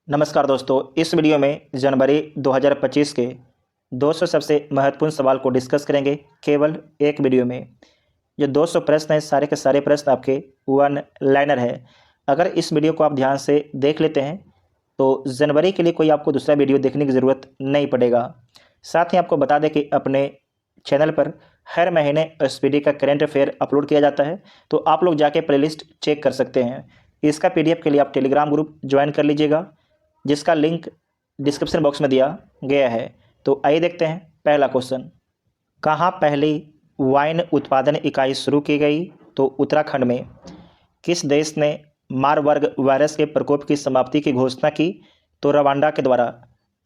नमस्कार दोस्तों, इस वीडियो में जनवरी 2025 के 200 सबसे महत्वपूर्ण सवाल को डिस्कस करेंगे केवल एक वीडियो में। जो 200 प्रश्न हैं, सारे के सारे प्रश्न आपके वन लाइनर है। अगर इस वीडियो को आप ध्यान से देख लेते हैं तो जनवरी के लिए कोई आपको दूसरा वीडियो देखने की ज़रूरत नहीं पड़ेगा। साथ ही आपको बता दें कि अपने चैनल पर हर महीने एसपीडी का करंट अफेयर अपलोड किया जाता है, तो आप लोग जाके प्लेलिस्ट चेक कर सकते हैं। इसका पीडीएफ के लिए आप टेलीग्राम ग्रुप ज्वाइन कर लीजिएगा, जिसका लिंक डिस्क्रिप्शन बॉक्स में दिया गया है। तो आइए देखते हैं पहला क्वेश्चन। कहाँ पहली वाइन उत्पादन इकाई शुरू की गई? तो उत्तराखंड में। किस देश ने मारबर्ग वायरस के प्रकोप की समाप्ति की घोषणा की? तो रवांडा के द्वारा।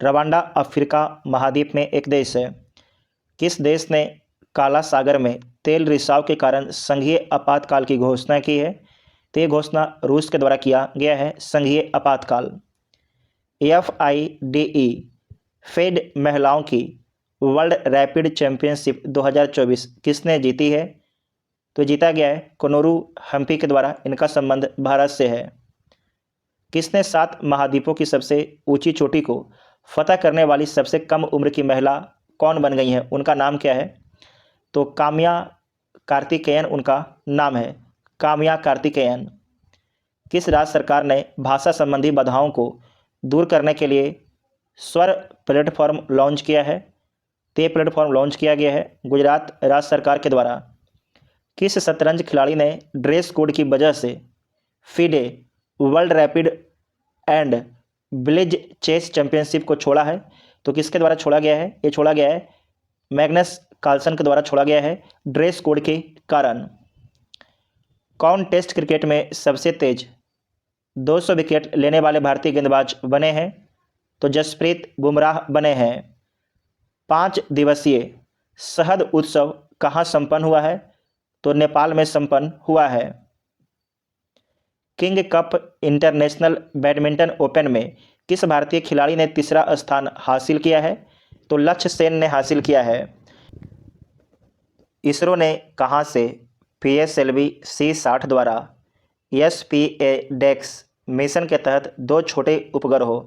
रवांडा अफ्रीका महाद्वीप में एक देश है। किस देश ने काला सागर में तेल रिसाव के कारण संघीय आपातकाल की घोषणा की है? तो ये घोषणा रूस के द्वारा किया गया है, संघीय आपातकाल। FIDE फेड महिलाओं की वर्ल्ड रैपिड चैंपियनशिप 2024 किसने जीती है? तो जीता गया है कोनोरू हम्पी के द्वारा। इनका संबंध भारत से है। किसने 7 महाद्वीपों की सबसे ऊंची चोटी को फतह करने वाली सबसे कम उम्र की महिला कौन बन गई है? उनका नाम क्या है? तो काम्या कार्तिकेयन उनका नाम है, काम्या कार्तिकेयन। किस राज्य सरकार ने भाषा संबंधी बाधाओं को दूर करने के लिए स्वर प्लेटफॉर्म लॉन्च किया है? ते प्लेटफॉर्म लॉन्च किया गया है गुजरात राज्य सरकार के द्वारा। किस शतरंज खिलाड़ी ने ड्रेस कोड की वजह से FIDE world rapid and blitz chess championship को छोड़ा है? तो किसके द्वारा छोड़ा गया है? ये छोड़ा गया है मैग्नस कार्लसन के द्वारा छोड़ा गया है, ड्रेस कोड के कारण। कौन टेस्ट क्रिकेट में सबसे तेज 200 विकेट लेने वाले भारतीय गेंदबाज बने हैं? तो जसप्रीत बुमराह बने हैं। 5 दिवसीय शहद उत्सव कहाँ संपन्न हुआ है? तो नेपाल में संपन्न हुआ है। King cup international badminton open में किस भारतीय खिलाड़ी ने तीसरा स्थान हासिल किया है? तो लक्ष्य सेन ने हासिल किया है। इसरो ने कहाँ से PSLV C60 द्वारा SPADEX मिशन के तहत 2 छोटे उपग्रहों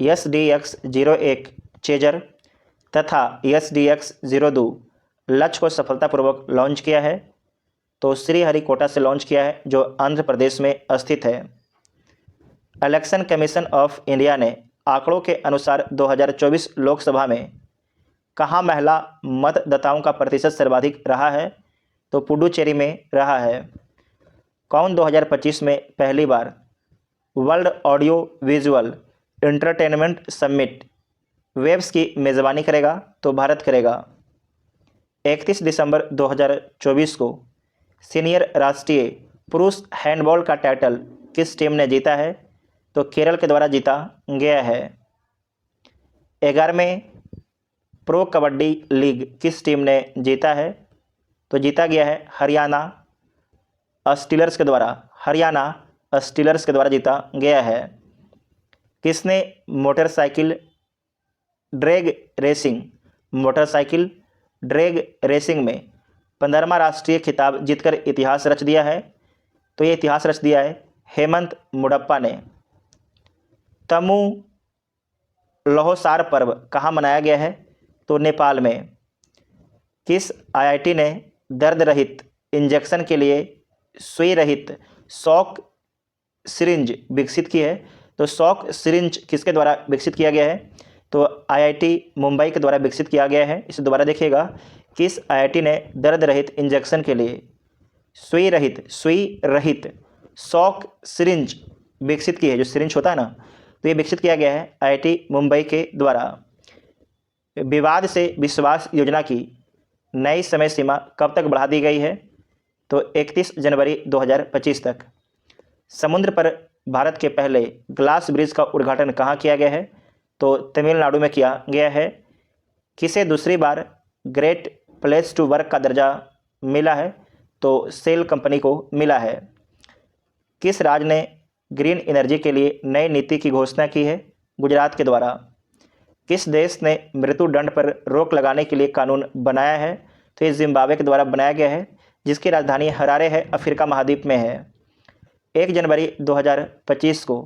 SDX-01 चेजर तथा SDX-02 लक्ष्य को सफलतापूर्वक लॉन्च किया है? तो श्रीहरिकोटा से लॉन्च किया है, जो आंध्र प्रदेश में स्थित है। इलेक्शन कमीशन ऑफ इंडिया ने आंकड़ों के अनुसार 2024 लोकसभा में कहाँ महिला मतदाताओं का प्रतिशत सर्वाधिक रहा है? तो पुडुचेरी में रहा है। कौन 2025 में पहली बार world audio visual entertainment summit waves की मेज़बानी करेगा? तो भारत करेगा। 31 दिसंबर 2024 को सीनियर राष्ट्रीय पुरुष हैंडबॉल का टाइटल किस टीम ने जीता है? तो केरल के द्वारा जीता गया है। 11वें प्रो कबड्डी लीग किस टीम ने जीता है? तो जीता गया है हरियाणा स्टीलर्स के द्वारा। हरियाणा स्टीलर्स के द्वारा जीता गया है। किसने मोटरसाइकिल ड्रैग रेसिंग में 15वां राष्ट्रीय खिताब जीतकर इतिहास रच दिया है? तो ये इतिहास रच दिया है हेमंत मुडप्पा ने। तमु लोहसार पर्व कहाँ मनाया गया है? तो नेपाल में। किस IIT ने दर्द रहित इंजेक्शन के लिए सुई रहित शॉक सिरिंज विकसित की है? तो शॉक सिरिंज किसके द्वारा विकसित किया गया है? तो IIT मुंबई के द्वारा विकसित किया गया है। इसे दोबारा देखिएगा। किस IIT ने दर्द रहित इंजेक्शन के लिए सुई रहित शॉक सिरिंज विकसित की है? जो सिरिंज होता है ना, तो ये विकसित किया गया है IIT मुंबई के द्वारा। विवाद से विश्वास योजना की नई समय सीमा कब तक बढ़ा दी गई है? तो 31 जनवरी 2025 तक। समुद्र पर भारत के पहले ग्लास ब्रिज का उद्घाटन कहाँ किया गया है? तो तमिलनाडु में किया गया है। किसे दूसरी बार ग्रेट प्लेस टू वर्क का दर्जा मिला है? तो सेल कंपनी को मिला है। किस राज्य ने ग्रीन एनर्जी के लिए नई नीति की घोषणा की है? गुजरात के द्वारा। किस देश ने मृत्युदंड पर रोक लगाने के लिए कानून बनाया है? तो ये जिम्बाब्वे के द्वारा बनाया गया है, जिसकी राजधानी हरारे है, अफ्रीका महाद्वीप में है। 1 जनवरी 2025 को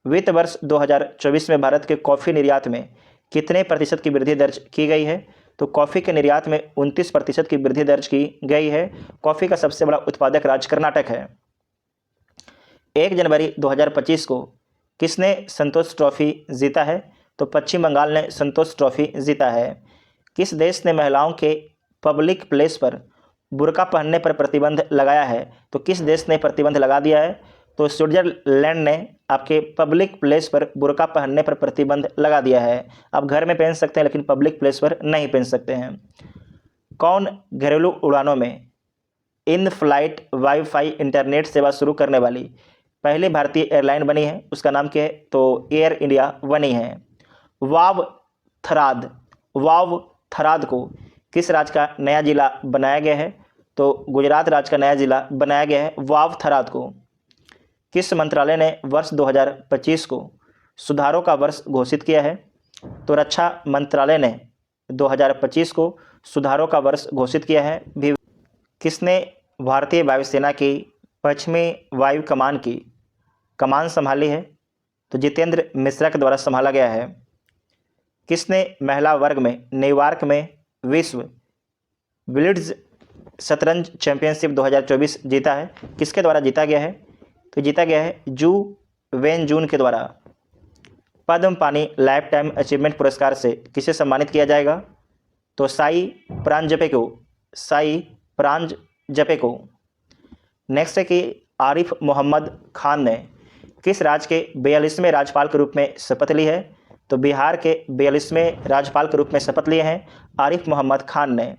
वित्त वर्ष 2024 में भारत के कॉफ़ी निर्यात में कितने प्रतिशत की वृद्धि दर्ज की गई है? तो कॉफ़ी के निर्यात में 29% की वृद्धि दर्ज की गई है। कॉफ़ी का सबसे बड़ा उत्पादक राज्य कर्नाटक है। 1 जनवरी 2025 को किसने संतोष ट्रॉफी जीता है? तो पश्चिम बंगाल ने संतोष ट्रॉफी जीता है। किस देश ने महिलाओं के पब्लिक प्लेस पर बुर्का पहनने पर प्रतिबंध लगाया है? तो किस देश ने प्रतिबंध लगा दिया है? तो स्विट्जरलैंड ने आपके पब्लिक प्लेस पर बुर्का पहनने पर प्रतिबंध लगा दिया है। आप घर में पहन सकते हैं लेकिन पब्लिक प्लेस पर नहीं पहन सकते हैं। कौन घरेलू उड़ानों में इन फ्लाइट वाईफाई इंटरनेट सेवा शुरू करने वाली पहली भारतीय एयरलाइन बनी है? उसका नाम क्या है? तो एयर इंडिया बनी है। वाव थराद को किस राज्य का नया जिला बनाया गया है? तो गुजरात राज्य का नया जिला बनाया गया है वाव थराद को। किस मंत्रालय ने वर्ष 2025 को सुधारों का वर्ष घोषित किया है? तो रक्षा मंत्रालय ने 2025 को सुधारों का वर्ष घोषित किया है। भी किसने भारतीय वायुसेना की पश्चिमी वायु कमान की कमान संभाली है? तो जितेंद्र मिश्रा के द्वारा संभाला गया है। किसने महिला वर्ग में न्यूयॉर्क में विश्व बिलियर्ड्स शतरंज चैंपियनशिप 2024 जीता है? किसके द्वारा जीता गया है? तो जीता गया है जू वेन जून के द्वारा। पद्म पानी लाइफ टाइम अचीवमेंट पुरस्कार से किसे सम्मानित किया जाएगा? तो साई प्रांजपे को। नेक्स्ट है कि आरिफ मोहम्मद खान ने किस राज्य के 42वें राज्यपाल के रूप में शपथ ली है? तो बिहार के 42वें राज्यपाल के रूप में शपथ लिए हैं आरिफ मोहम्मद खान ने।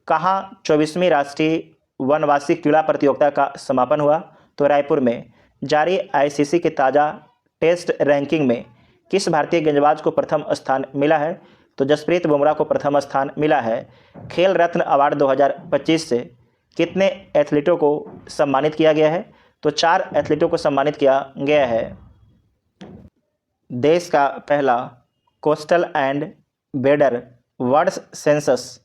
कहाँ 24वीं राष्ट्रीय वनवासी क्रीड़ा प्रतियोगिता का समापन हुआ? तो रायपुर में। जारी आईसीसी के ताज़ा टेस्ट रैंकिंग में किस भारतीय गेंदबाज को प्रथम स्थान मिला है? तो जसप्रीत बुमराह को प्रथम स्थान मिला है। खेल रत्न अवार्ड 2025 से कितने एथलीटों को सम्मानित किया गया है? तो 4 एथलीटों को सम्मानित किया गया है। देश का पहला coastal and border words census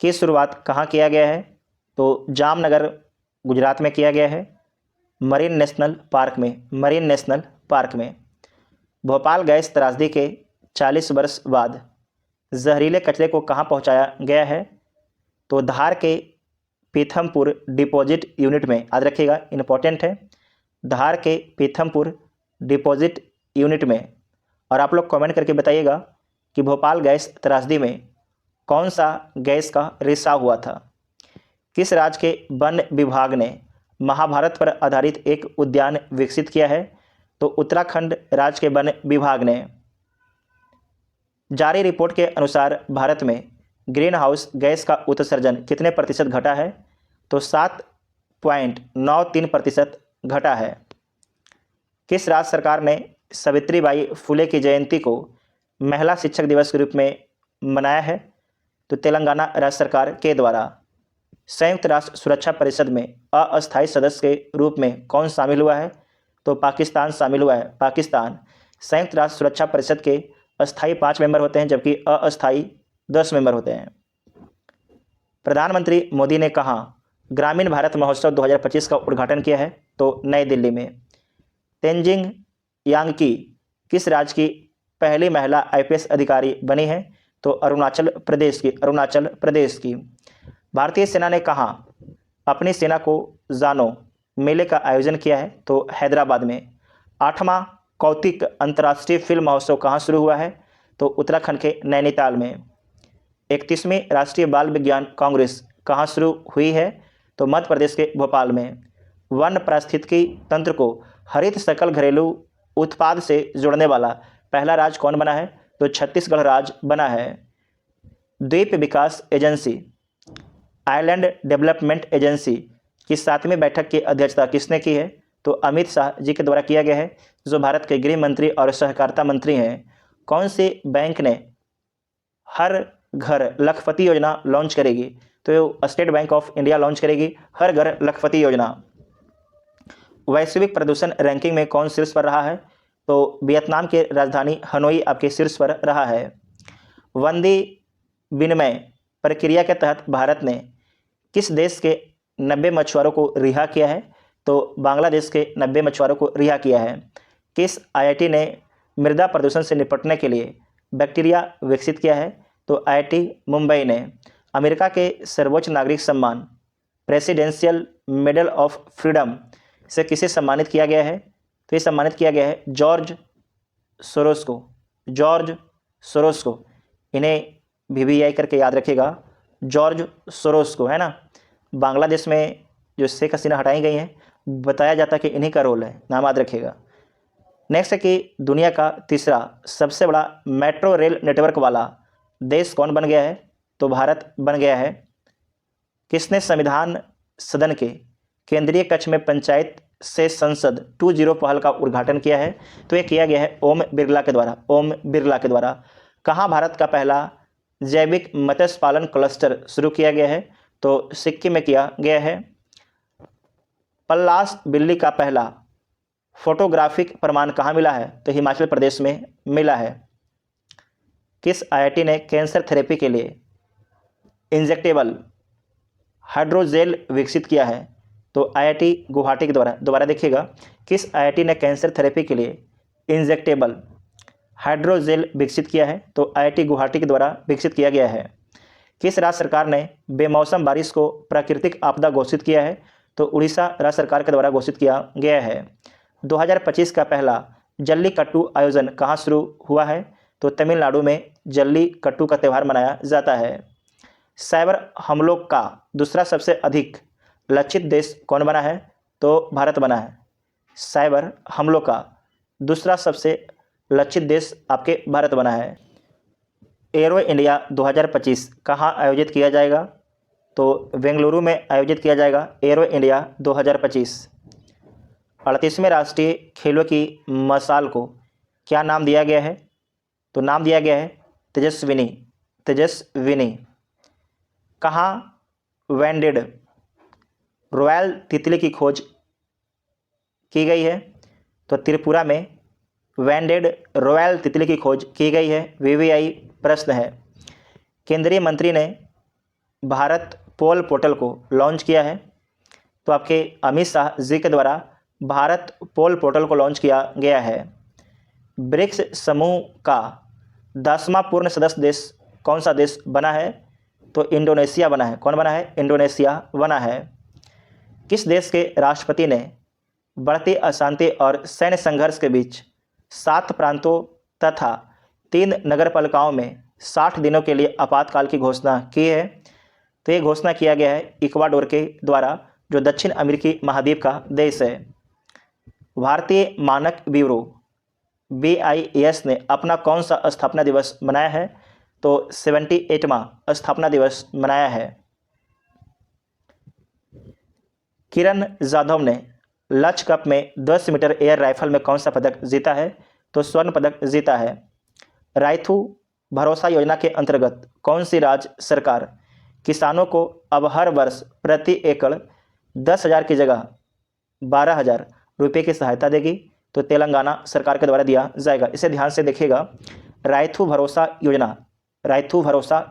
की शुरुआत कहाँ किया गया है? तो जामनगर गुजरात में किया गया है मरीन नेशनल पार्क में। भोपाल गैस त्रासदी के 40 वर्ष बाद जहरीले कचरे को कहाँ पहुँचाया गया है? तो धार के पीथमपुर डिपॉजिट यूनिट में। याद रखिएगा, इंपॉर्टेंट है, धार के पीथमपुर डिपॉजिट यूनिट में। और आप लोग कमेंट करके बताइएगा कि भोपाल गैस त्रासदी में कौन सा गैस का रिसाव हुआ था? किस राज्य के वन विभाग ने महाभारत पर आधारित एक उद्यान विकसित किया है? तो उत्तराखंड राज्य के वन विभाग ने। जारी रिपोर्ट के अनुसार भारत में ग्रीन हाउस गैस का उत्सर्जन कितने प्रतिशत घटा है? तो 7.93% घटा है। किस राज्य सरकार ने सावित्रीबाई फुले की जयंती को महिला शिक्षक दिवस के रूप में मनाया है? तो तेलंगाना राज्य सरकार के द्वारा। संयुक्त राष्ट्र सुरक्षा परिषद में अस्थायी सदस्य के रूप में कौन शामिल हुआ है? तो पाकिस्तान शामिल हुआ है। पाकिस्तान। संयुक्त राष्ट्र सुरक्षा परिषद के अस्थायी 5 मेंबर होते हैं जबकि अस्थायी 10 मेंबर होते हैं। प्रधानमंत्री मोदी ने कहाँ ग्रामीण भारत महोत्सव 2025 का उद्घाटन किया है? तो नई दिल्ली में। तेंजिंग यांगी किस राज्य की पहली महिला आईपीएस अधिकारी बनी है? तो अरुणाचल प्रदेश की। भारतीय सेना ने कहाँ अपनी सेना को जानो मेले का आयोजन किया है? तो हैदराबाद में। 8वां कौतिक अंतर्राष्ट्रीय फिल्म महोत्सव कहाँ शुरू हुआ है? तो उत्तराखंड के नैनीताल में। 31वीं राष्ट्रीय बाल विज्ञान कांग्रेस कहाँ शुरू हुई है? तो मध्य प्रदेश के भोपाल में। वन पारिस्थितिकी तंत्र को हरित सकल घरेलू उत्पाद से जोड़ने वाला पहला राज्य कौन बना है? तो छत्तीसगढ़ राज्य बना है। द्वीप विकास एजेंसी आइलैंड डेवलपमेंट एजेंसी की 7वीं बैठक की अध्यक्षता किसने की है? तो अमित शाह जी के द्वारा किया गया है, जो भारत के गृह मंत्री और सहकारिता मंत्री हैं। कौन सी बैंक ने हर घर लखपति योजना लॉन्च करेगी? तो state bank of India launch करेगी हर घर लखपति योजना। वैश्विक प्रदूषण रैंकिंग में कौन शीर्ष पर रहा है? तो वियतनाम के राजधानी हनोई आपके शीर्ष पर रहा है। बंदी विनिमय प्रक्रिया के तहत भारत ने किस देश के 90 मछुआरों को रिहा किया है? तो बांग्लादेश के 90 मछुआरों को रिहा किया है। किस आईआईटी ने मृदा प्रदूषण से निपटने के लिए बैक्टीरिया विकसित किया है? तो आईआईटी मुंबई ने। अमेरिका के सर्वोच्च नागरिक सम्मान प्रेसिडेंशियल मेडल ऑफ फ्रीडम से किसे सम्मानित किया गया है? तो ये सम्मानित किया गया है जॉर्ज सोरोस को। जॉर्ज सोरोस को, इन्हें VVI करके याद रखिएगा, जॉर्ज सोरोस को, है ना। बांग्लादेश में जो शेख हसीना हटाई गई हैं, बताया जाता है कि इन्हीं का रोल है, नाम याद रखिएगा। नेक्स्ट है कि दुनिया का तीसरा सबसे बड़ा मेट्रो रेल नेटवर्क वाला देश कौन बन गया है? तो भारत बन गया है। किसने संविधान सदन के केंद्रीय कक्ष में पंचायत से संसद 2.0 पहल का उद्घाटन किया है? तो ये किया गया है ओम बिरला के द्वारा। ओम बिरला के द्वारा। कहाँ भारत का पहला जैविक मत्स्य पालन क्लस्टर शुरू किया गया है? तो सिक्किम में किया गया है। पल्लास बिल्ली का पहला फोटोग्राफिक प्रमाण कहाँ मिला है? तो हिमाचल प्रदेश में मिला है। किस आईआईटी ने कैंसर थेरेपी के लिए इंजेक्टेबल हाइड्रोजेल विकसित किया है? तो आईआईटी गुवाहाटी के द्वारा। दोबारा देखिएगा, किस आईआईटी ने कैंसर थेरेपी के लिए इंजेक्टेबल हाइड्रोजेल विकसित किया है? तो आईआईटी गुवाहाटी के द्वारा विकसित किया गया है। किस राज्य सरकार ने बेमौसम बारिश को प्राकृतिक आपदा घोषित किया है? तो उड़ीसा राज्य सरकार के द्वारा घोषित किया गया है। 2025 का पहला जल्लीकट्टू आयोजन कहाँ शुरू हुआ है? तो तमिलनाडु में जल्लीकट्टू का त्यौहार मनाया जाता है। साइबर हमलों का दूसरा सबसे अधिक लक्षित देश कौन बना है? तो भारत बना है। साइबर हमलों का दूसरा सबसे लक्षित देश आपके भारत बना है। एरो इंडिया 2025 कहाँ आयोजित किया जाएगा? तो बेंगलुरु में आयोजित किया जाएगा एरो इंडिया 2025। 38वें राष्ट्रीय खेलों की मशाल को क्या नाम दिया गया है? तो नाम दिया गया है तेजस्विनी। तेजस्विनी। कहाँ वैंडेड रॉयल तितली की खोज की गई है? तो त्रिपुरा में वैंडेड रॉयल तितली की खोज की गई है। VVI प्रश्न है। केंद्रीय मंत्री ने भारत पोल पोर्टल को लॉन्च किया है? तो आपके अमित शाह जी के द्वारा भारत पोल पोर्टल को लॉन्च किया गया है। ब्रिक्स समूह का 10वां पूर्ण सदस्य देश कौन सा देश बना है? तो इंडोनेशिया बना है। कौन बना है? इंडोनेशिया बना है। किस देश के राष्ट्रपति ने बढ़ती अशांति और सैन्य संघर्ष के बीच 7 प्रांतों तथा 3 नगरपालिकाओं में 60 दिनों के लिए आपातकाल की घोषणा की है? तो ये घोषणा किया गया है इक्वाडोर के द्वारा, जो दक्षिण अमेरिकी महाद्वीप का देश है। भारतीय मानक ब्यूरो BIS ने अपना कौन सा स्थापना दिवस मनाया है? तो 78वां स्थापना दिवस मनाया है। किरण जाधव ने लक्ष्य कप में 10 मीटर एयर राइफल में कौन सा पदक जीता है? तो स्वर्ण पदक जीता है। रायथू भरोसा योजना के अंतर्गत कौन सी राज्य सरकार किसानों को अब हर वर्ष प्रति एकड़ 10,000 की जगह 12,000 रुपये की सहायता देगी? तो तेलंगाना सरकार के द्वारा दिया जाएगा। इसे ध्यान से देखिएगा। रायथू भरोसा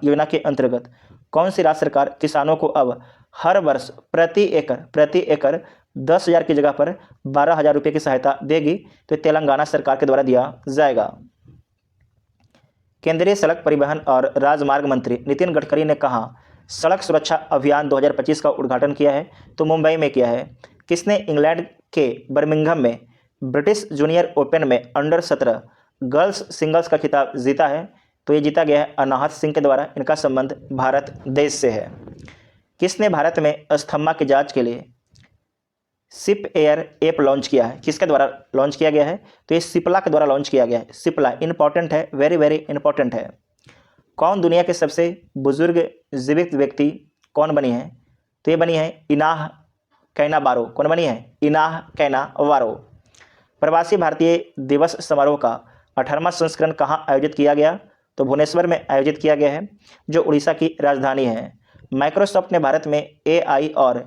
योजना के अंतर्गत कौन सी राज्य सरकार किसानों को अब हर वर्ष प्रति एकड़ 10,000 की जगह पर 12,000 रुपये की सहायता देगी? तो तेलंगाना सरकार के द्वारा दिया जाएगा। केंद्रीय सड़क परिवहन और राजमार्ग मंत्री नितिन गडकरी ने कहा सड़क सुरक्षा अभियान 2025 का उद्घाटन किया है? तो मुंबई में किया है। किसने इंग्लैंड के बर्मिंघम में ब्रिटिश जूनियर ओपन में अंडर 17 गर्ल्स सिंगल्स का खिताब जीता है? तो ये जीता गया है अनाहत सिंह के द्वारा। इनका संबंध भारत देश से है। किसने भारत में अस्थमा की जांच के लिए सिप एयर ऐप लॉन्च किया है? किसके द्वारा लॉन्च किया गया है? तो ये सिप्ला के द्वारा लॉन्च किया गया है। सिप्ला इंपॉर्टेंट है, वेरी वेरी इंपॉर्टेंट है। कौन दुनिया के सबसे बुजुर्ग जीवित व्यक्ति कौन बनी है? तो ये बनी है इनाह कैना बारो। कौन बनी है? इनाह कैना बारो। प्रवासी भारतीय दिवस समारोह का 18वां संस्करण कहाँ आयोजित किया गया? तो भुवनेश्वर में आयोजित किया गया है, जो उड़ीसा की राजधानी है। माइक्रोसॉफ्ट ने भारत में AI और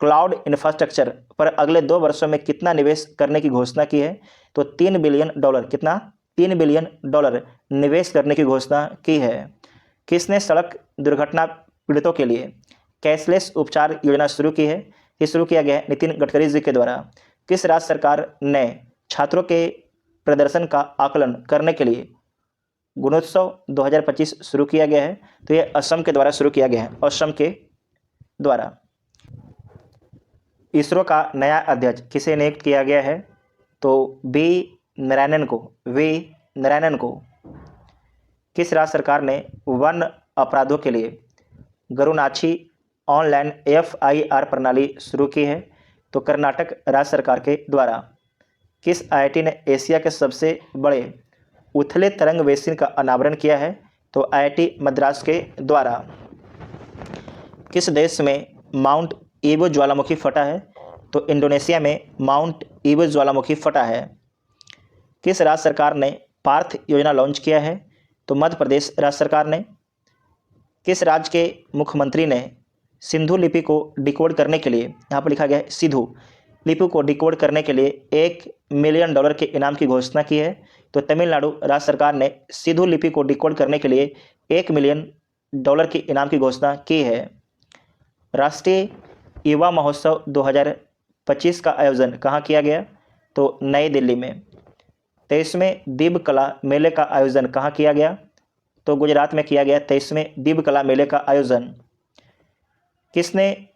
क्लाउड इंफ्रास्ट्रक्चर पर अगले 2 वर्षों में कितना निवेश करने की घोषणा की है? तो $3 बिलियन। कितना? $3 बिलियन निवेश करने की घोषणा की है। किसने सड़क दुर्घटना पीड़ितों के लिए कैशलेस उपचार योजना शुरू की है? ये शुरू किया गया है नितिन गडकरी जी के द्वारा। किस राज्य सरकार ने छात्रों के प्रदर्शन का आकलन करने के लिए गुणोत्सव 2025 शुरू किया गया है? तो ये असम के द्वारा शुरू किया गया है, असम के द्वारा। इसरो का नया अध्यक्ष किसे नियुक्त किया गया है? तो वी नारायणन को। किस राज्य सरकार ने वन अपराधों के लिए गरुनाछी ऑनलाइन FIR प्रणाली शुरू की है? तो कर्नाटक राज्य सरकार के द्वारा। किस IIT ने एशिया के सबसे बड़े उथले तरंग बेसिन का अनावरण किया है? तो IIT मद्रास के द्वारा। किस देश में माउंट ईबो ज्वालामुखी फटा है? तो इंडोनेशिया में माउंट ईबो ज्वालामुखी फटा है। किस राज्य सरकार ने पार्थ योजना लॉन्च किया है? तो मध्य प्रदेश राज्य सरकार ने। किस राज्य के मुख्यमंत्री ने सिंधु लिपि को डिकोड करने के लिए, यहाँ पर लिखा गया है सिंधु लिपि को डिकोड करने के लिए $1 मिलियन के इनाम की घोषणा की है? तो तमिलनाडु राज्य सरकार ने सिंधु लिपि को डिकोड करने के लिए $1 मिलियन के इनाम की घोषणा की है। राष्ट्रीय युवा महोत्सव 2025 का आयोजन कहाँ किया गया? तो नई दिल्ली में। 23वें दिव्य कला मेले का आयोजन कहाँ किया गया? तो गुजरात में किया गया 23वें दिव्य कला मेले का आयोजन। किसने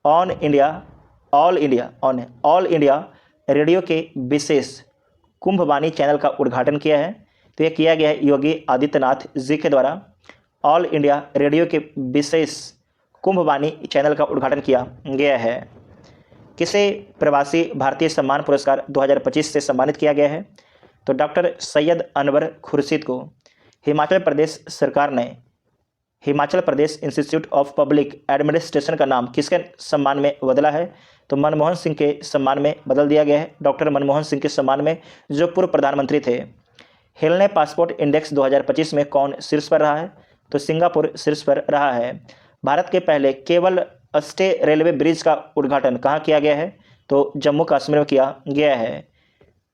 ऑल इंडिया रेडियो के विशेष कुंभवाणी चैनल का उद्घाटन किया है? तो यह किया गया है योगी आदित्यनाथ जी के द्वारा। ऑल इंडिया रेडियो के विशेष कुंभवाणी चैनल का उद्घाटन किया गया है। किसे प्रवासी भारतीय सम्मान पुरस्कार 2025 से सम्मानित किया गया है? तो डॉक्टर सैयद अनवर खुर्शीद को। हिमाचल प्रदेश सरकार ने Himachal Pradesh institute of public administration का नाम किसके सम्मान में बदला है? तो मनमोहन सिंह के सम्मान में बदल दिया गया है, डॉक्टर मनमोहन सिंह के सम्मान में, जो पूर्व प्रधानमंत्री थे। हिलने पासपोर्ट इंडेक्स 2025 में कौन शीर्ष पर रहा है? तो सिंगापुर शीर्ष पर रहा है। भारत के पहले केवल स्टे रेलवे ब्रिज का उद्घाटन कहाँ किया गया है? तो जम्मू कश्मीर में किया गया है।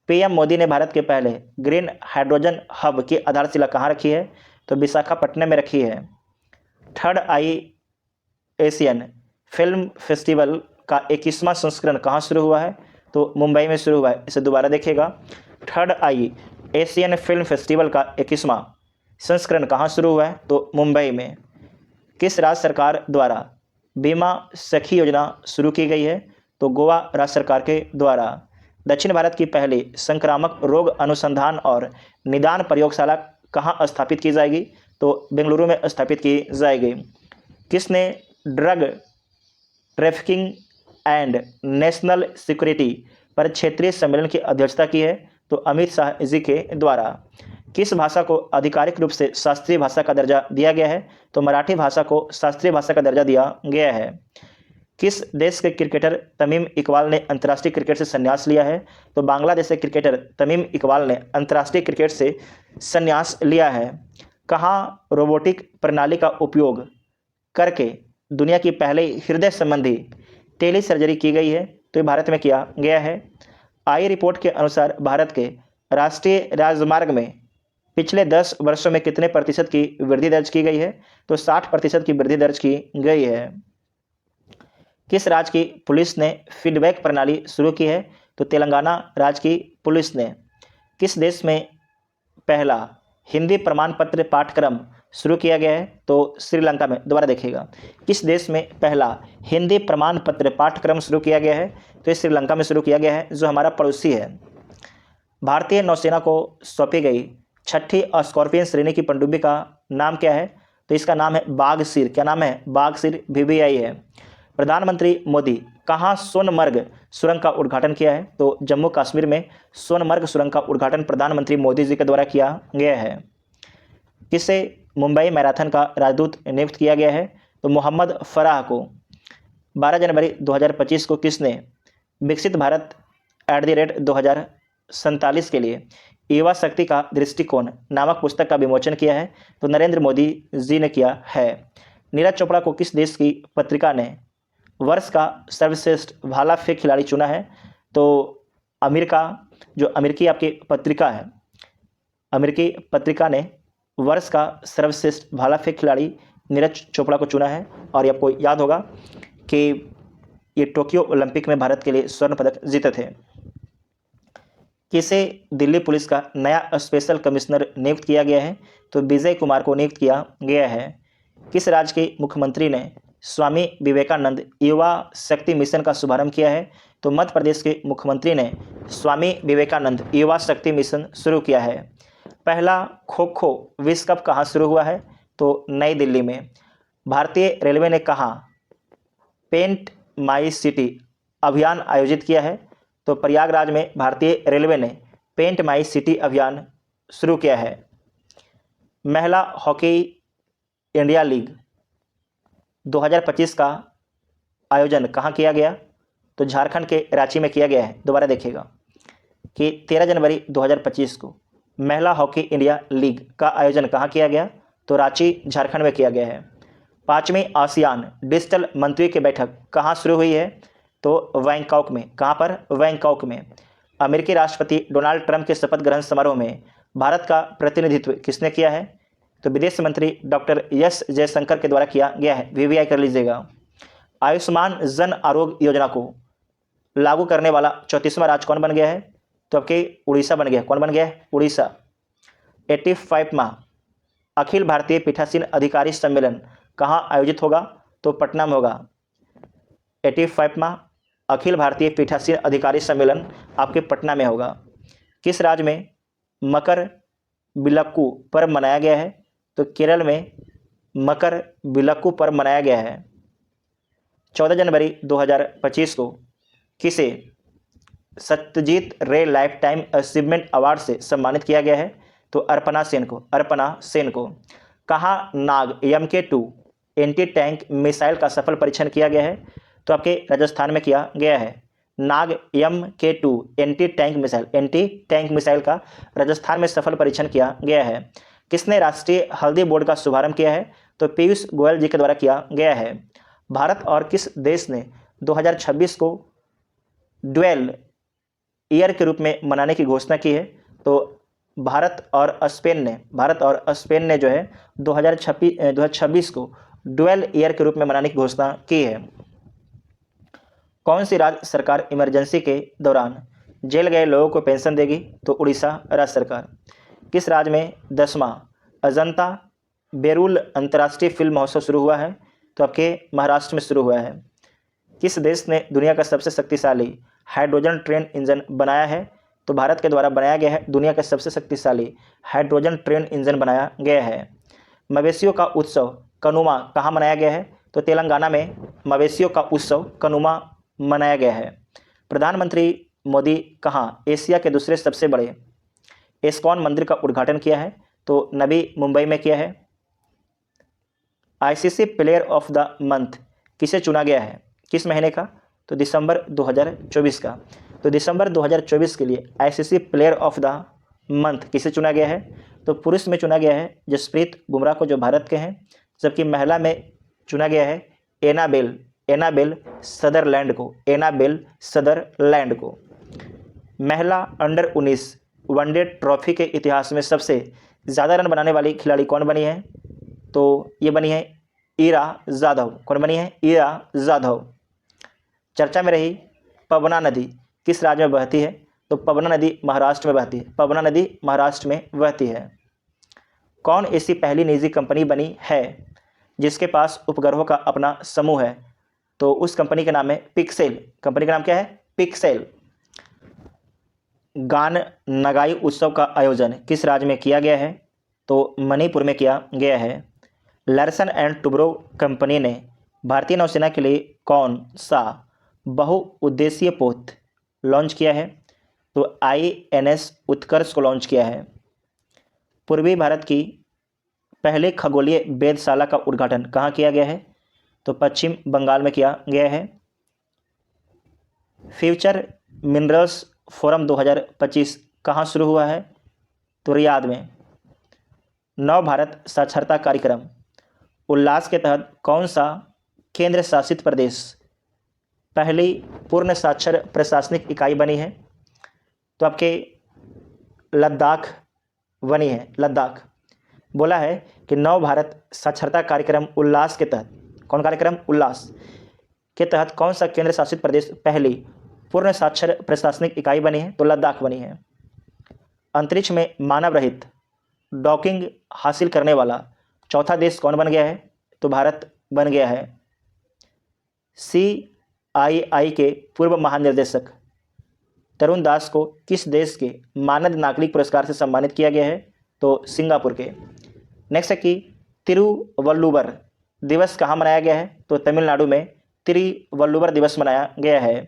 PM मोदी ने भारत के पहले ग्रीन हाइड्रोजन हब की आधारशिला कहाँ रखी है? तो विशाखापट्टनम में रखी है। थर्ड एशियन फिल्म फेस्टिवल का 21वां संस्करण कहाँ शुरू हुआ है? तो मुंबई में शुरू हुआ है। इसे दोबारा देखिएगा, थर्ड एशियन फिल्म फेस्टिवल का 21वां संस्करण कहाँ शुरू हुआ है? तो मुंबई में। किस राज्य सरकार द्वारा बीमा सखी योजना शुरू की गई है? तो गोवा राज्य सरकार के द्वारा। दक्षिण भारत की पहली संक्रामक रोग अनुसंधान और निदान प्रयोगशाला कहाँ स्थापित की जाएगी? तो बेंगलुरु में स्थापित की जाएगी। किसने drug trafficking and national security पर क्षेत्रीय सम्मेलन की अध्यक्षता की है? तो अमित शाह जी के द्वारा। किस भाषा को आधिकारिक रूप से शास्त्रीय भाषा का दर्जा दिया गया है? तो मराठी भाषा को शास्त्रीय भाषा का दर्जा दिया गया है। किस देश के क्रिकेटर तमीम इकबाल ने अंतर्राष्ट्रीय क्रिकेट से संन्यास लिया है? तो बांग्लादेश के क्रिकेटर तमीम इकबाल ने अंतर्राष्ट्रीय क्रिकेट से संन्यास लिया है। कहाँ रोबोटिक प्रणाली का उपयोग करके दुनिया की पहले हृदय संबंधी टेली सर्जरी की गई है? तो ये भारत में किया गया है। आई रिपोर्ट के अनुसार भारत के राष्ट्रीय राजमार्ग में पिछले 10 वर्षों में कितने प्रतिशत की वृद्धि दर्ज की गई है? तो 60% की वृद्धि दर्ज की गई है। किस राज्य की पुलिस ने फीडबैक प्रणाली शुरू की है? तो तेलंगाना राज्य की पुलिस ने। किस देश में पहला हिंदी प्रमाण पत्र पाठ्यक्रम शुरू किया गया है? तो श्रीलंका में। दोबारा देखिएगा, किस देश में पहला हिंदी प्रमाण पत्र पाठ्यक्रम शुरू किया गया है? तो श्रीलंका में शुरू किया गया है, जो हमारा पड़ोसी है। भारतीय नौसेना को सौंपी गई 6ठी स्कॉर्पियन श्रेणी की पनडुब्बी का नाम क्या है? तो इसका नाम है बाघसिर। क्या नाम है? बाघसिर VVI है। प्रधानमंत्री मोदी कहाँ सोनमर्ग सुरंग का उद्घाटन किया है? तो जम्मू कश्मीर में सोनमर्ग सुरंग का उद्घाटन प्रधानमंत्री मोदी जी के द्वारा किया गया है। किसे मुंबई मैराथन का राजदूत नियुक्त किया गया है? तो मोहम्मद फराह को। 12 जनवरी 2025 को किसने विकसित भारत @2047 के लिए युवा शक्ति का दृष्टिकोण नामक पुस्तक का विमोचन किया है? तो नरेंद्र मोदी जी ने किया है। नीरज चोपड़ा को किस देश की पत्रिका ने वर्ष का सर्वश्रेष्ठ भाला फेंक खिलाड़ी चुना है? तो अमेरिका, जो अमेरिकी आपकी पत्रिका है, अमेरिकी पत्रिका ने वर्ष का सर्वश्रेष्ठ भाला फेंक खिलाड़ी नीरज चोपड़ा को चुना है। और ये आपको याद होगा कि ये टोक्यो ओलंपिक में भारत के लिए स्वर्ण पदक जीते थे। किसे दिल्ली पुलिस का नया स्पेशल कमिश्नर नियुक्त किया गया है? तो विजय कुमार को नियुक्त किया गया है। किस राज्य के मुख्यमंत्री ने स्वामी विवेकानंद युवा शक्ति मिशन का शुभारंभ किया है? तो मध्य प्रदेश के मुख्यमंत्री ने स्वामी विवेकानंद युवा शक्ति मिशन शुरू किया है। पहला खो खो विश्व कप कहाँ शुरू हुआ है? तो नई दिल्ली में। भारतीय रेलवे ने कहाँ पेंट माई सिटी अभियान आयोजित किया है? तो प्रयागराज में भारतीय रेलवे ने पेंट माई सिटी अभियान शुरू किया है। महिला हॉकी इंडिया लीग 2025 का आयोजन कहाँ किया गया? तो झारखंड के रांची में किया गया है। दोबारा देखिएगा कि 13 जनवरी 2025 को महिला हॉकी इंडिया लीग का आयोजन कहाँ किया गया? तो रांची झारखंड में किया गया है। 5वीं आसियान डिजिटल मंत्री की बैठक कहाँ शुरू हुई है? तो बैंकॉक में। कहाँ पर? बैंकॉक में। अमेरिकी राष्ट्रपति डोनाल्ड ट्रंप के शपथ ग्रहण समारोह में भारत का प्रतिनिधित्व किसने किया है? तो विदेश मंत्री डॉक्टर एस जयशंकर के द्वारा किया गया है। वीवीआई कर लीजिएगा। आयुष्मान जन आरोग्य योजना को लागू करने वाला 34वां राज्य कौन बन गया है? तो आपके उड़ीसा बन गया। कौन बन गया है? उड़ीसा। 85वां अखिल भारतीय पीठासीन अधिकारी सम्मेलन कहाँ आयोजित होगा? तो पटना में होगा। 85वां अखिल भारतीय पीठासीन अधिकारी सम्मेलन आपके पटना में होगा। किस राज्य में मकर विलक्कू पर्व मनाया गया है? तो केरल में मकर विलक्कू पर्व मनाया गया है। 14 जनवरी 2025 को किसे सत्यजीत रे लाइफ टाइम अचीवमेंट अवार्ड से सम्मानित किया गया है? तो अर्पणा सेन को। अर्पणा सेन को। कहाँ नाग MK2 एंटी टैंक मिसाइल का सफल परीक्षण किया गया है? तो आपके राजस्थान में किया गया है। नाग MK2 एंटी टैंक मिसाइल का राजस्थान में सफल परीक्षण किया गया है। किसने राष्ट्रीय हल्दी बोर्ड का शुभारंभ किया है? तो पीयूष गोयल जी के द्वारा किया गया है। भारत और किस देश ने 2026 को ड्वेल ईयर के रूप में मनाने की घोषणा की है? तो भारत और स्पेन ने जो है 2026 को ड्वेल ईयर के रूप में मनाने की घोषणा की है। कौन सी राज्य सरकार इमरजेंसी के दौरान जेल गए लोगों को पेंशन देगी? तो उड़ीसा राज्य सरकार। किस राज्य में 10वां अजंता बेरुल अंतर्राष्ट्रीय फिल्म महोत्सव शुरू हुआ है? तो आपके महाराष्ट्र में शुरू हुआ है। किस देश ने दुनिया का सबसे शक्तिशाली हाइड्रोजन ट्रेन इंजन बनाया है? तो भारत के द्वारा बनाया गया है दुनिया का सबसे शक्तिशाली हाइड्रोजन ट्रेन इंजन बनाया गया है। मवेशियों का उत्सव कनुमा कहाँ मनाया गया है? तो तेलंगाना में मवेशियों का उत्सव कनुमा मनाया गया है। प्रधानमंत्री मोदी कहाँ एशिया के दूसरे सबसे बड़े इस्कॉन मंदिर का उद्घाटन किया है? तो नवी मुंबई में किया है। ICC player of the month किसे चुना गया है? किस महीने का? तो दिसंबर 2024 का। तो दिसंबर 2024 के लिए ICC player of the month किसे चुना गया है? तो पुरुष में चुना गया है जसप्रीत बुमराह को, जो भारत के हैं, जबकि महिला में चुना गया है एनाबेल सदरलैंड को। महिला अंडर 19 वनडे ट्रॉफी के इतिहास में सबसे ज़्यादा रन बनाने वाली खिलाड़ी कौन बनी है? तो ये बनी है ईरा जाधव। कौन बनी है? ईरा जाधव। चर्चा में रही पवना नदी किस राज्य में बहती है? तो पवना नदी महाराष्ट्र में बहती है। पवना नदी महाराष्ट्र में बहती है। कौन ऐसी पहली निजी कंपनी बनी है जिसके पास उपग्रहों का अपना समूह है? तो उस कंपनी का नाम है पिक्सेल। कंपनी का नाम क्या है? पिक्सेल। गान नगाई उत्सव का आयोजन किस राज्य में किया गया है? तो मणिपुर में किया गया है। लार्सन एंड टुब्रो कंपनी ने भारतीय नौसेना के लिए कौन सा बहुउद्देशीय पोत लॉन्च किया है? तो INS उत्कर्ष को लॉन्च किया है। पूर्वी भारत की पहले खगोलीय वेधशाला का उद्घाटन कहाँ किया गया है? तो पश्चिम बंगाल में किया गया है। फ्यूचर मिनरल्स फोरम 2025 कहाँ शुरू हुआ है? तो रियाद में। नव भारत साक्षरता कार्यक्रम उल्लास के तहत कौन सा केंद्र शासित प्रदेश पहली पूर्ण साक्षर प्रशासनिक इकाई बनी है? तो आपके लद्दाख बनी है। लद्दाख बोला है कि नव भारत साक्षरता कार्यक्रम उल्लास के तहत, कौन कार्यक्रम? उल्लास के तहत कौन सा केंद्र शासित प्रदेश पहली पूर्ण साक्षर प्रशासनिक इकाई बनी है? तो लद्दाख बनी है। अंतरिक्ष में मानव रहित डॉकिंग हासिल करने वाला चौथा देश कौन बन गया है? तो भारत बन गया है। CII के पूर्व महानिदेशक तरुण दास को किस देश के मानद नागरिक पुरस्कार से सम्मानित किया गया है? तो सिंगापुर के। नेक्स्ट है कि तिरुवल्लुवर दिवस कहाँ मनाया गया है? तो तमिलनाडु में तिरुवल्लुवर दिवस मनाया गया है।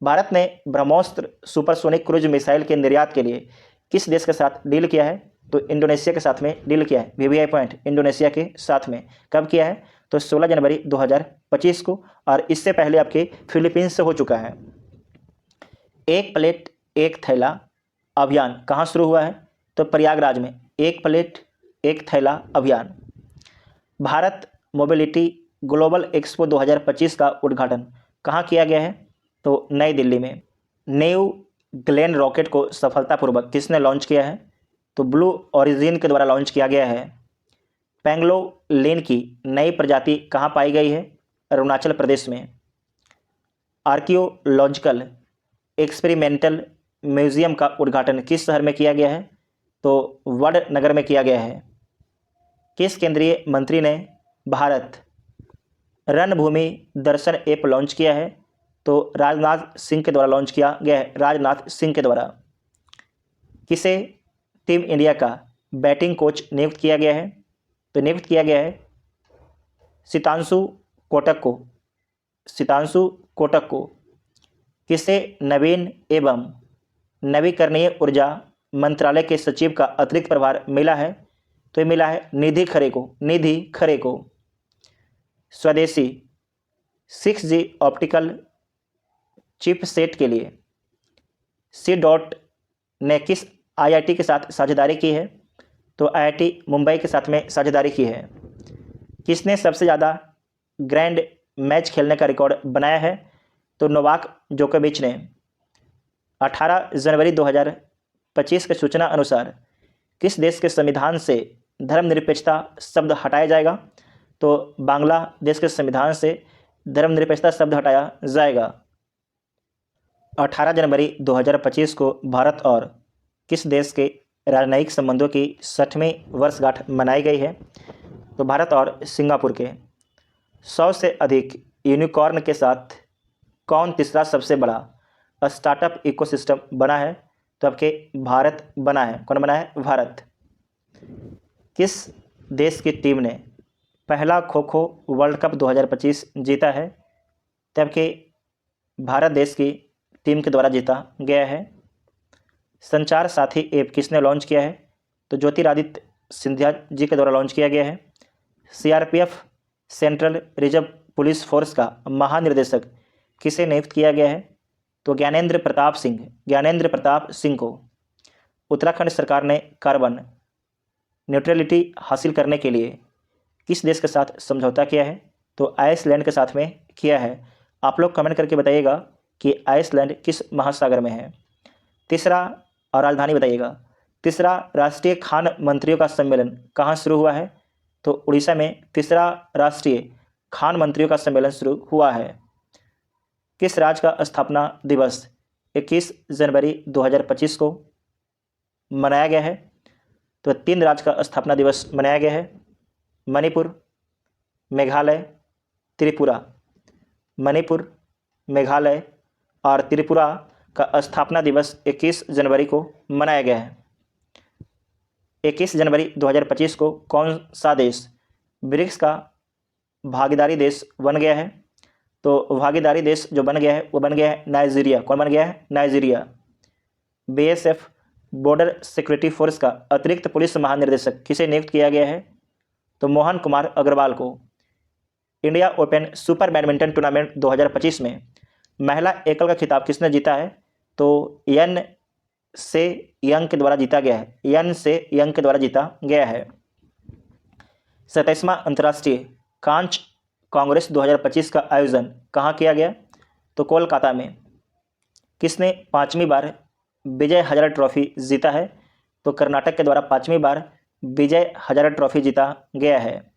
भारत ने ब्रह्मोस्त्र सुपरसोनिक क्रूज मिसाइल के निर्यात के लिए किस देश के साथ डील किया है? तो इंडोनेशिया के साथ में डील किया है। VVI पॉइंट इंडोनेशिया के साथ में कब किया है? तो 16 जनवरी 2025 को, और इससे पहले आपके फिलीपींस से हो चुका है। एक प्लेट एक थैला अभियान कहाँ शुरू हुआ है? तो प्रयागराज में एक प्लेट एक थैला अभियान। भारत मोबिलिटी ग्लोबल एक्सपो 2025 का उद्घाटन कहाँ किया गया है? तो नई दिल्ली में। न्यू ग्लेन रॉकेट को सफलतापूर्वक किसने लॉन्च किया है? तो ब्लू ओरिजिन के द्वारा लॉन्च किया गया है। पेंगोलिन की नई प्रजाति कहाँ पाई गई है? अरुणाचल प्रदेश में। आर्कियोलॉजिकल एक्सपेरिमेंटल म्यूजियम का उद्घाटन किस शहर में किया गया है? तो वडनगर में किया गया है। किस केंद्रीय मंत्री ने भारत रणभूमि दर्शन ऐप लॉन्च किया है? तो राजनाथ सिंह के द्वारा लॉन्च किया गया है, राजनाथ सिंह के द्वारा। किसे टीम इंडिया का बैटिंग कोच नियुक्त किया गया है? तो नियुक्त किया गया है सितांशु कोटक को। सितांशु कोटक को। किसे नवीन एवं नवीकरणीय ऊर्जा मंत्रालय के सचिव का अतिरिक्त प्रभार मिला है? तो ये मिला है निधि खरे को। निधि खरे को। स्वदेशी 6G ऑप्टिकल चिपसेट के लिए C. ने किस IIT के साथ साझेदारी की है? तो IIT मुंबई के साथ में साझेदारी की है। किसने सबसे ज़्यादा ग्रैंड मैच खेलने का रिकॉर्ड बनाया है? तो नोवाक जोकोविच ने। 18 जनवरी 2025 की सूचना अनुसार किस देश के संविधान से धर्मनिरपेक्षता शब्द हटाया जाएगा? तो बांग्लादेश के संविधान से धर्मनिरपेक्षता शब्द हटाया जाएगा। 18 जनवरी 2025 को भारत और किस देश के राजनयिक संबंधों की 60वीं वर्षगांठ मनाई गई है? तो भारत और सिंगापुर के। 100 से अधिक यूनिकॉर्न के साथ कौन तीसरा सबसे बड़ा स्टार्टअप इकोसिस्टम बना है? तो आपके भारत बना है। कौन बना है? भारत। किस देश की टीम ने पहला खो खो वर्ल्ड कप 2025 जीता है? तो आपके भारत देश की टीम के द्वारा जीता गया है। संचार साथी ऐप किसने लॉन्च किया है? तो ज्योतिरादित्य सिंधिया जी के द्वारा लॉन्च किया गया है। CRPF central reserve police force का महानिर्देशक किसे नियुक्त किया गया है? तो ज्ञानेंद्र प्रताप सिंह। ज्ञानेंद्र प्रताप सिंह को। उत्तराखंड सरकार ने कार्बन न्यूट्रलिटी हासिल करने के लिए किस देश के साथ समझौता किया है? तो आइसलैंड के साथ में किया है। आप लोग कमेंट करके बताइएगा कि आइसलैंड किस महासागर में है। तीसरा, और राजधानी बताइएगा। तीसरा राष्ट्रीय खान मंत्रियों का सम्मेलन कहाँ शुरू हुआ है? तो उड़ीसा में तीसरा राष्ट्रीय खान मंत्रियों का सम्मेलन शुरू हुआ है। किस राज्य का स्थापना दिवस 21 जनवरी 2025 को मनाया गया है? तो 3 राज्य का स्थापना दिवस मनाया गया है। मणिपुर, मेघालय, त्रिपुरा। मणिपुर, मेघालय और त्रिपुरा का स्थापना दिवस 21 जनवरी को मनाया गया है। 21 जनवरी 2025 को कौन सा देश ब्रिक्स का भागीदारी देश बन गया है? तो भागीदारी देश जो बन गया है वो बन गया है नाइजीरिया। कौन बन गया है? Nigeria. BSF border security force का अतिरिक्त पुलिस महानिदेशक किसे नियुक्त किया गया है? तो मोहन कुमार अग्रवाल को। India open super badminton tournament 2025 में महिला एकल का खिताब किसने जीता है? तो यन से यंग के द्वारा जीता गया है। यन से यंग के द्वारा जीता गया है। 27वां अंतर्राष्ट्रीय कांच कांग्रेस 2025 का आयोजन कहाँ किया गया? तो कोलकाता में। किसने 5वीं बार विजय हजारे ट्रॉफी जीता है? तो कर्नाटक के द्वारा 5वीं बार विजय हजारे ट्रॉफी जीता गया है?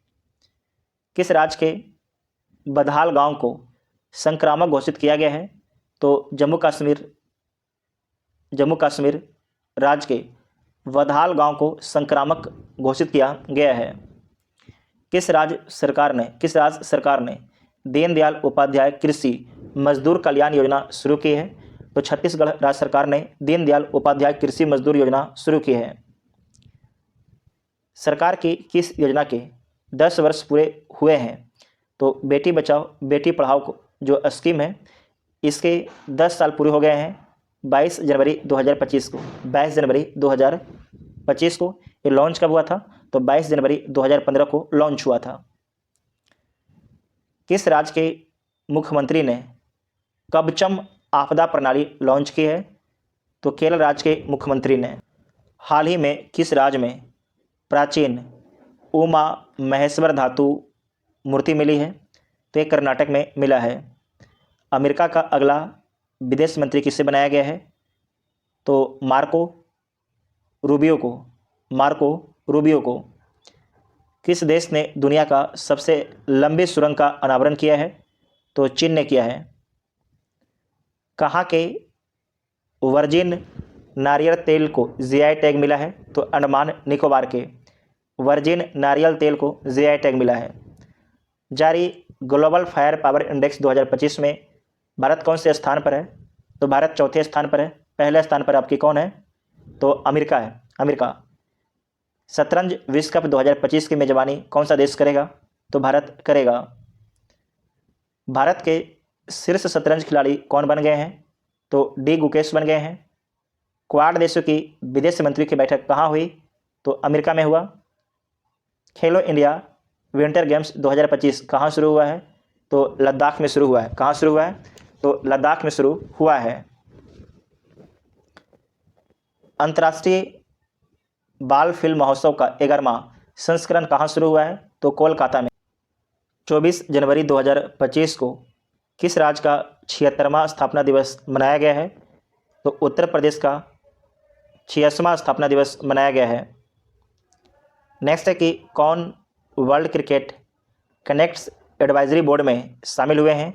किस राज्य के बदहाल गांव को संक्रामक घोषित किया गया है? तो जम्मू कश्मीर राज्य के बदहाल गांव को संक्रामक घोषित किया गया है। किस राज्य सरकार ने दीनदयाल उपाध्याय कृषि मजदूर कल्याण योजना शुरू की है? तो छत्तीसगढ़ राज्य सरकार ने दीनदयाल उपाध्याय कृषि मजदूर योजना शुरू की है। सरकार की किस योजना के 10 वर्ष पूरे हुए हैं? तो बेटी बचाओ बेटी पढ़ाओ को जो स्कीम है इसके 10 साल पूरे हो गए हैं 22 जनवरी 2025 को। 22 जनवरी 2025 को ये लॉन्च कब हुआ था? तो 22 जनवरी 2015 को लॉन्च हुआ था। किस राज्य के मुख्यमंत्री ने कवचम आपदा प्रणाली लॉन्च की है? तो केरल राज्य के मुख्यमंत्री ने। हाल ही में किस राज्य में प्राचीन उमा महेश्वर धातु मूर्ति मिली है? तो ये कर्नाटक में मिला है। अमेरिका का अगला विदेश मंत्री किसे बनाया गया है? तो मार्को रूबियो को। किस देश ने दुनिया का सबसे लंबी सुरंग का अनावरण किया है? तो चीन ने किया है। कहाँ के वर्जिन नारियल तेल को जीआई टैग मिला है? तो अंडमान निकोबार के वर्जिन नारियल तेल को जीआई टैग मिला है। जारी ग्लोबल फायर पावर इंडेक्स 2025 में भारत कौन से स्थान पर है? तो भारत चौथे स्थान पर है। पहले स्थान पर आपकी कौन है? तो अमेरिका है। अमेरिका। शतरंज विश्व कप 2025 की मेजबानी कौन सा देश करेगा? तो भारत करेगा। भारत के शीर्ष शतरंज खिलाड़ी कौन बन गए हैं? तो डी गुकेश बन गए हैं। क्वाड देशों की विदेश मंत्री की बैठक कहाँ हुई? तो अमेरिका में हुआ। खेलो इंडिया विंटर गेम्स 2025 कहाँ शुरू हुआ है? तो लद्दाख में शुरू हुआ है। कहाँ शुरू हुआ है? तो लद्दाख में शुरू हुआ है। अंतर्राष्ट्रीय बाल फिल्म महोत्सव का 11वां संस्करण कहाँ शुरू हुआ है? तो कोलकाता में। 24 जनवरी 2025 को किस राज्य का 76वां स्थापना दिवस मनाया गया है? तो उत्तर प्रदेश का 86वां स्थापना दिवस मनाया गया है। नेक्स्ट है कि कौन world cricket connects advisory board में शामिल हुए हैं?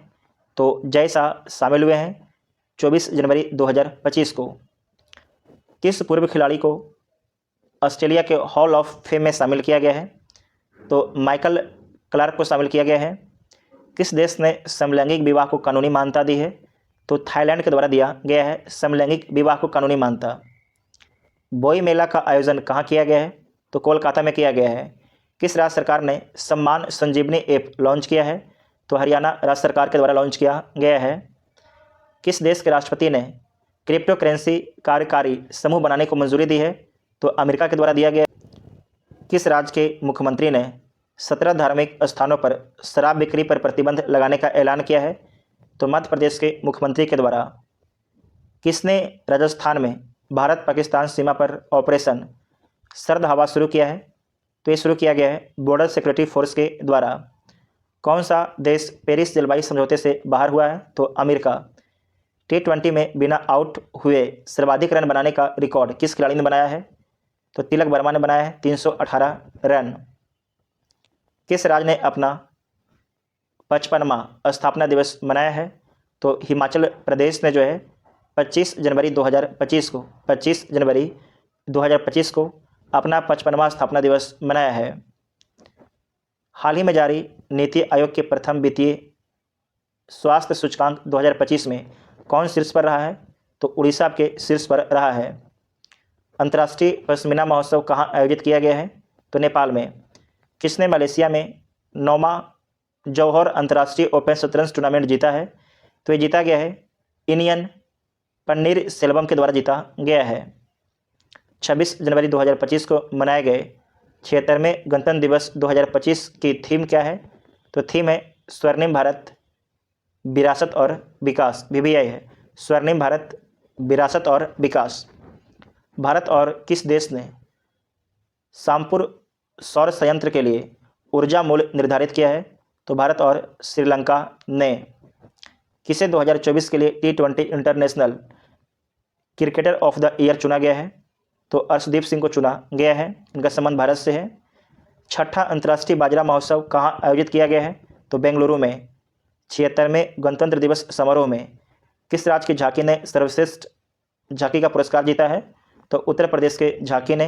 तो जय शाह शामिल हुए हैं 24 जनवरी 2025 को। किस पूर्व खिलाड़ी को ऑस्ट्रेलिया के हॉल ऑफ फेम में शामिल किया गया है? तो माइकल क्लार्क को शामिल किया गया है। किस देश ने समलैंगिक विवाह को कानूनी मान्यता दी है? तो थाईलैंड के द्वारा दिया गया है समलैंगिक विवाह को कानूनी मान्यता। बोई मेला का आयोजन कहाँ किया गया है? तो कोलकाता में किया गया है। किस राज्य सरकार ने सम्मान संजीवनी ऐप लॉन्च किया है? तो हरियाणा राज्य सरकार के द्वारा लॉन्च किया गया है। किस देश के राष्ट्रपति ने क्रिप्टो करेंसी कार्यकारी समूह बनाने को मंजूरी दी है? तो अमेरिका के द्वारा दिया गया। किस राज्य के मुख्यमंत्री ने 17 धार्मिक स्थानों पर शराब बिक्री पर प्रतिबंध लगाने का ऐलान किया है? तो मध्य प्रदेश के मुख्यमंत्री के द्वारा। किसने राजस्थान में भारत पाकिस्तान सीमा पर ऑपरेशन सर्द हवा शुरू किया है? तो ये शुरू किया गया है बॉर्डर सिक्योरिटी फोर्स के द्वारा। कौन सा देश पेरिस जलवायु समझौते से बाहर हुआ है? तो अमेरिका। T20 में बिना आउट हुए सर्वाधिक रन बनाने का रिकॉर्ड किस खिलाड़ी ने बनाया है? तो तिलक वर्मा ने बनाया है 318 रन। किस राज्य ने अपना 55वां स्थापना दिवस मनाया है? तो हिमाचल प्रदेश ने जो है 25 जनवरी 2025 को अपना 55वां स्थापना दिवस मनाया है। हाल ही में जारी नीति आयोग के प्रथम वित्तीय स्वास्थ्य सूचकांक 2025 में कौन शीर्ष पर रहा है? तो उड़ीसा के शीर्ष पर रहा है। अंतर्राष्ट्रीय पश्मीना महोत्सव कहाँ आयोजित किया गया है? तो नेपाल में। किसने मलेशिया में 9वां जौहर अंतर्राष्ट्रीय ओपन शतरंज टूर्नामेंट जीता है? तो ये जीता गया है इनियन पन्नीर सेल्वम के द्वारा जीता गया है। 26 जनवरी 2025 को मनाए गए 76वें गणतंत्र दिवस 2025 की थीम क्या है? तो थीम है स्वर्णिम भारत विरासत और विकास। VBI है स्वर्णिम भारत विरासत और विकास। भारत और किस देश ने शामपुर सौर संयंत्र के लिए ऊर्जा मूल्य निर्धारित किया है? तो भारत और श्रीलंका ने। किसे 2024 के लिए T20 international cricketer of the year चुना गया है? तो अर्शदीप सिंह को चुना गया है, इनका संबंध भारत से है। छठा अंतर्राष्ट्रीय बाजरा महोत्सव कहाँ आयोजित किया गया है? तो बेंगलुरु में। 76वें गणतंत्र दिवस समारोह में किस राज्य की झांकी ने सर्वश्रेष्ठ झांकी का पुरस्कार जीता है? तो उत्तर प्रदेश के झांकी ने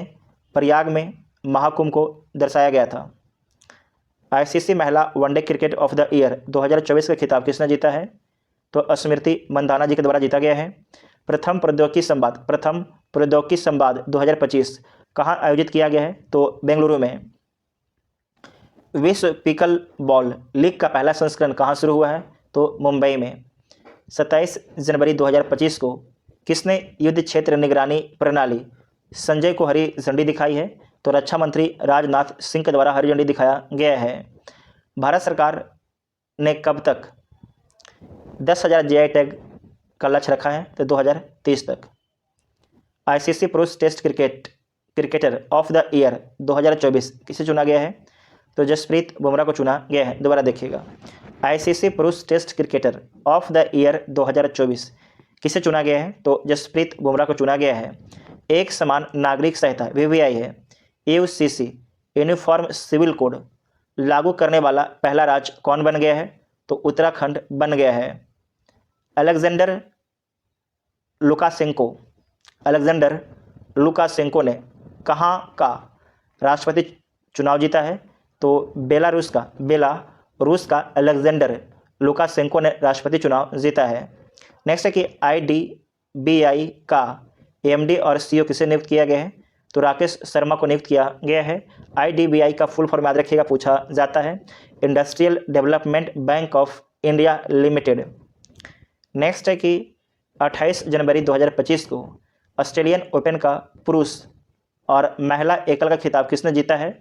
प्रयाग में महाकुंभ को दर्शाया गया था। आईसीसी महिला one day cricket of the year 2024 का खिताब किसने जीता है? तो स्मृति मंधाना जी के द्वारा जीता गया है। प्रथम प्रौद्योगिकी संवाद 2025 कहाँ आयोजित किया गया है? तो बेंगलुरु में। विश्व पिकल बॉल लीग का पहला संस्करण कहाँ शुरू हुआ है? तो मुंबई में। 27 जनवरी 2025 को किसने युद्ध क्षेत्र निगरानी प्रणाली संजय को हरी झंडी दिखाई है? तो रक्षा मंत्री राजनाथ सिंह के द्वारा हरी झंडी दिखाया गया है। भारत सरकार ने कब तक 10,000 जीआई टैग का लक्ष्य रखा है? तो 2030 तक। आईसीसी पुरुष test cricketer of the year 2024 किसे चुना गया है? तो जसप्रीत बुमराह को चुना गया है। दोबारा देखिएगा, आईसीसी पुरुष test cricketer of the year 2024 किसे चुना गया है? तो जसप्रीत बुमराह को चुना गया है। एक समान नागरिक संहिता वीवीआई है यूसीसी यूनिफॉर्म सिविल कोड लागू करने वाला पहला राज्य कौन बन गया है? तो उत्तराखंड बन गया है। अलेक्जेंडर लुकाशेंको ने कहाँ का राष्ट्रपति चुनाव जीता है? तो बेलारूस का अलेक्जेंडर लुकाशेंको ने राष्ट्रपति चुनाव जीता है। नेक्स्ट है कि आईडीबीआई का एमडी और सीईओ किसे नियुक्त किया गया है? तो राकेश शर्मा को नियुक्त किया गया है। आईडीबीआई का फुल फॉर्म याद रखिएगा, पूछा जाता है industrial development bank of India limited. Next है कि 28 जनवरी 2025 को ऑस्ट्रेलियन ओपन का पुरुष और महिला एकल का खिताब किसने जीता है?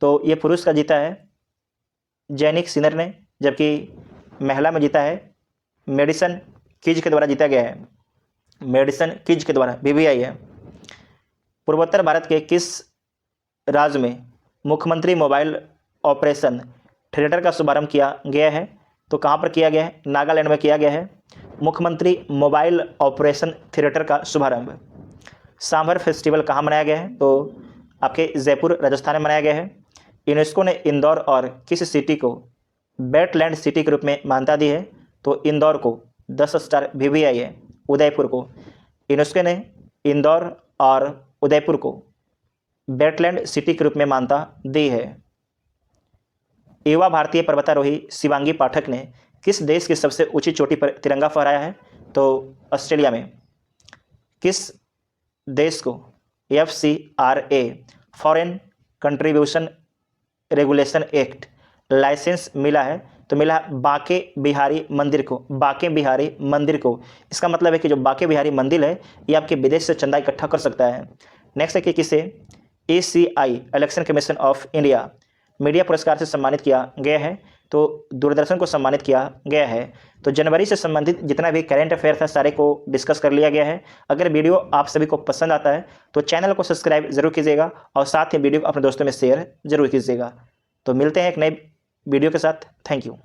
तो ये पुरुष का जीता है जैनिक सिनर ने, जबकि महिला में जीता है मेडिसन कीज के द्वारा जीता गया है। मेडिसन कीज के द्वारा बीबीआई है। पूर्वोत्तर भारत के किस राज्य में मुख्यमंत्री मोबाइल ऑपरेशन थिएटर का शुभारंभ किया गया है? तो कहाँ पर किया गया है? नागालैंड में किया गया है मुख्यमंत्री मोबाइल ऑपरेशन थिएटर का शुभारंभ। सांभर फेस्टिवल कहाँ मनाया गया है? तो आपके जयपुर राजस्थान में मनाया गया है। यूनेस्को ने इंदौर और किस सिटी को वेटलैंड सिटी के रूप में मान्यता दी है? तो इंदौर को 10 स्टार वीवीआई है। उदयपुर को यूनेस्को ने इंदौर और उदयपुर को वेटलैंड सिटी के रूप में मान्यता दी है। युवा भारतीय पर्वतारोही शिवांगी पाठक ने किस देश की सबसे ऊंची चोटी पर तिरंगा फहराया है? तो ऑस्ट्रेलिया में। किस देश को FCRA foreign contribution regulation act licence मिला है? तो मिला बांके बिहारी मंदिर को। बांके बिहारी मंदिर को, इसका मतलब है कि जो बांके बिहारी मंदिर है ये आपके विदेश से चंदा इकट्ठा कर सकता है। नेक्स्ट है कि किसे ECI election commission of India media पुरस्कार से सम्मानित किया गया है? तो दूरदर्शन को सम्मानित किया गया है। तो जनवरी से संबंधित जितना भी करंट अफेयर था सारे को डिस्कस कर लिया गया है। अगर वीडियो आप सभी को पसंद आता है तो चैनल को सब्सक्राइब जरूर कीजिएगा और साथ ही वीडियो को अपने दोस्तों में शेयर जरूर कीजिएगा। तो मिलते हैं एक नए वीडियो के साथ। Thank you.